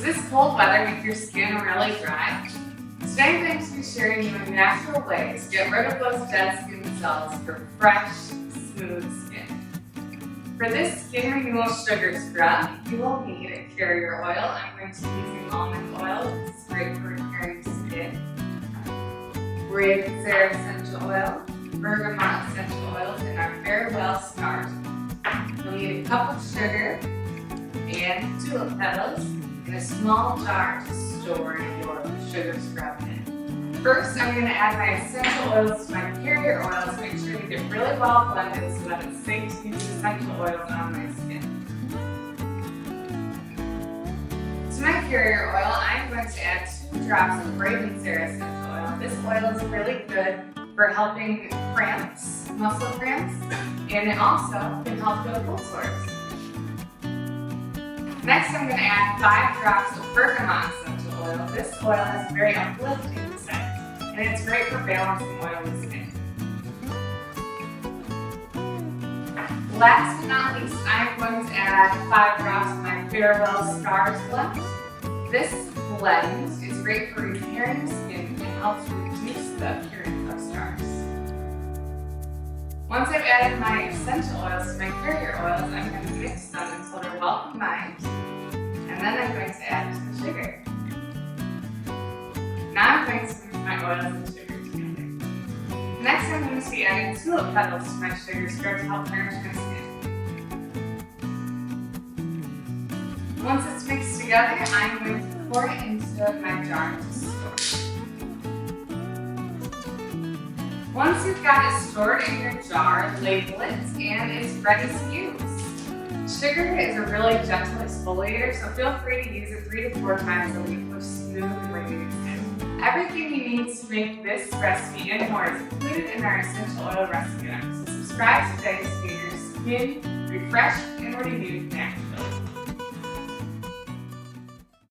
Does this cold weather make your skin really dry? Today I'm going to be sharing you a natural way to get rid of those dead skin cells for fresh, smooth skin. For this Skin Renewal Sugar Scrub, you will need a carrier oil. I'm going to be using almond oil. This is great for repairing skin. Ravensara essential oil, Bergamot essential oils, and our farewell stars. You'll need a cup of sugar and tulip petals in a small jar to store your sugar scrub in. First, I'm going to add my essential oils to my carrier oils. Make sure you get really well blended so that it's safe to use essential oils on my skin. To my carrier oil, I'm going to add 2 drops of Ravensara essential oil. This oil is really good for helping cramps, muscle cramps, and it also can help with cold sores. Next, I'm going to add 5 drops of Bergamot essential oil. This oil has a very uplifting scent, and it's great for balancing oily skin. Last but not least, I'm going to add 5 drops of my Farewell Stars blend. This blend is great for repairing skin and helps reduce the appearance of stars. Once I've added my essential oils to my carrier oils, I'm going to mix them until they're well combined, and then I'm going to add the sugar. Now I'm going to mix my oils and sugar together. Next, I'm going to be adding tulip petals to my sugar scrub to help nourish my skin. Once it's mixed together, I'm going to pour it into my jar to store. Once you've got it stored in your jar, label it, and it's ready to use. Sugar is a really gentle exfoliator, so feel free to use it 3 to 4 times a week for smooth and radiant skin. Everything you need to make this recipe and more is included in our essential oil recipe guide. So subscribe today to get your skin refreshed and renewed naturally.